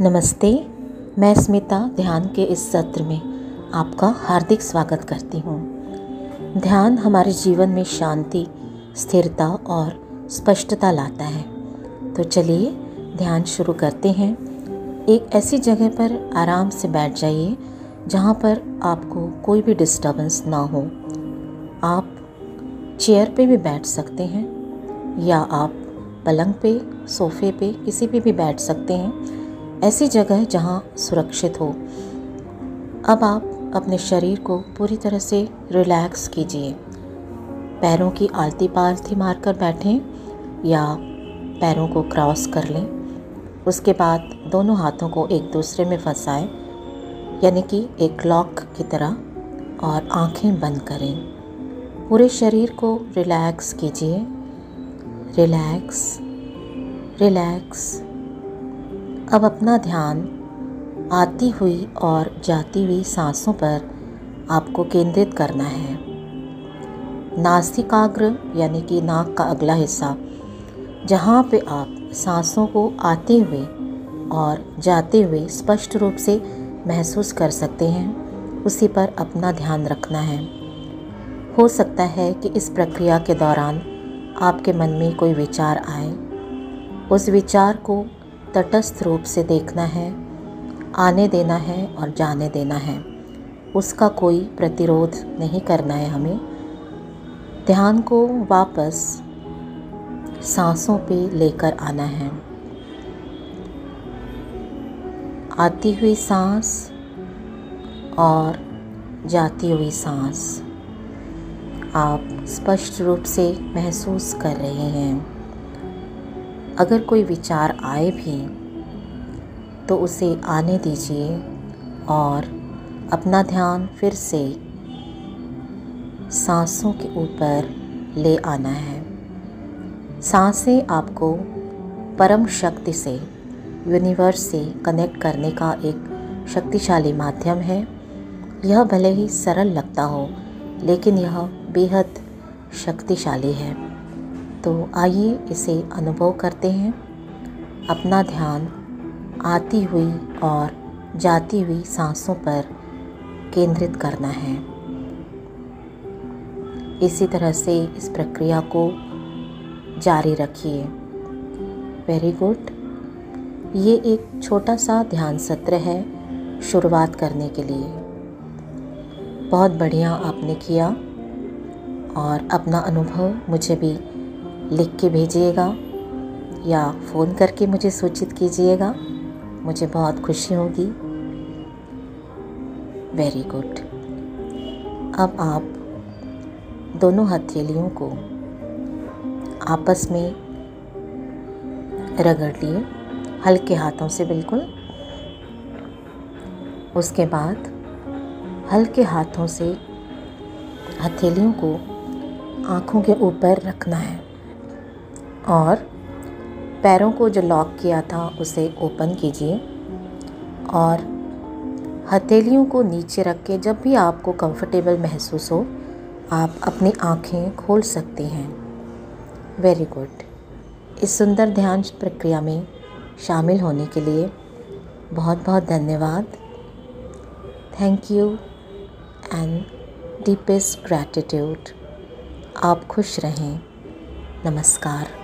नमस्ते। मैं स्मिता ध्यान के इस सत्र में आपका हार्दिक स्वागत करती हूँ। ध्यान हमारे जीवन में शांति, स्थिरता और स्पष्टता लाता है। तो चलिए ध्यान शुरू करते हैं। एक ऐसी जगह पर आराम से बैठ जाइए जहाँ पर आपको कोई भी डिस्टर्बेंस ना हो। आप चेयर पे भी बैठ सकते हैं या आप पलंग पे, सोफ़े पे, किसी पे भी बैठ सकते हैं। ऐसी जगह जहाँ सुरक्षित हो। अब आप अपने शरीर को पूरी तरह से रिलैक्स कीजिए। पैरों की आलती पालती मारकर बैठें या पैरों को क्रॉस कर लें। उसके बाद दोनों हाथों को एक दूसरे में फंसाएं, यानी कि एक लॉक की तरह, और आंखें बंद करें। पूरे शरीर को रिलैक्स कीजिए। Relax, relax. अब अपना ध्यान आती हुई और जाती हुई सांसों पर आपको केंद्रित करना है। नासिकाग्र यानी कि नाक का अगला हिस्सा, जहाँ पे आप सांसों को आते हुए और जाते हुए स्पष्ट रूप से महसूस कर सकते हैं, उसी पर अपना ध्यान रखना है। हो सकता है कि इस प्रक्रिया के दौरान आपके मन में कोई विचार आए। उस विचार को तटस्थ रूप से देखना है, आने देना है और जाने देना है। उसका कोई प्रतिरोध नहीं करना है। हमें ध्यान को वापस सांसों पे लेकर आना है। आती हुई सांस और जाती हुई सांस आप स्पष्ट रूप से महसूस कर रहे हैं। अगर कोई विचार आए भी तो उसे आने दीजिए और अपना ध्यान फिर से सांसों के ऊपर ले आना है। सांसें आपको परम शक्ति से, यूनिवर्स से कनेक्ट करने का एक शक्तिशाली माध्यम है। यह भले ही सरल लगता हो, लेकिन यह बेहद शक्तिशाली है। तो आइए इसे अनुभव करते हैं। अपना ध्यान आती हुई और जाती हुई सांसों पर केंद्रित करना है। इसी तरह से इस प्रक्रिया को जारी रखिए। Very good. ये एक छोटा सा ध्यान सत्र है शुरुआत करने के लिए। बहुत बढ़िया आपने किया, और अपना अनुभव मुझे भी लिख के भेजिएगा या फ़ोन करके मुझे सूचित कीजिएगा। मुझे बहुत खुशी होगी। Very good. अब आप दोनों हथेलियों को आपस में रगड़ लिए, हल्के हाथों से बिल्कुल। उसके बाद हल्के हाथों से हथेलियों को आँखों के ऊपर रखना है और पैरों को जो लॉक किया था उसे ओपन कीजिए, और हथेलियों को नीचे रख के जब भी आपको कंफर्टेबल महसूस हो, आप अपनी आँखें खोल सकते हैं। Very good. इस सुंदर ध्यान प्रक्रिया में शामिल होने के लिए बहुत बहुत धन्यवाद। Thank you and deepest gratitude. आप खुश रहें। नमस्कार।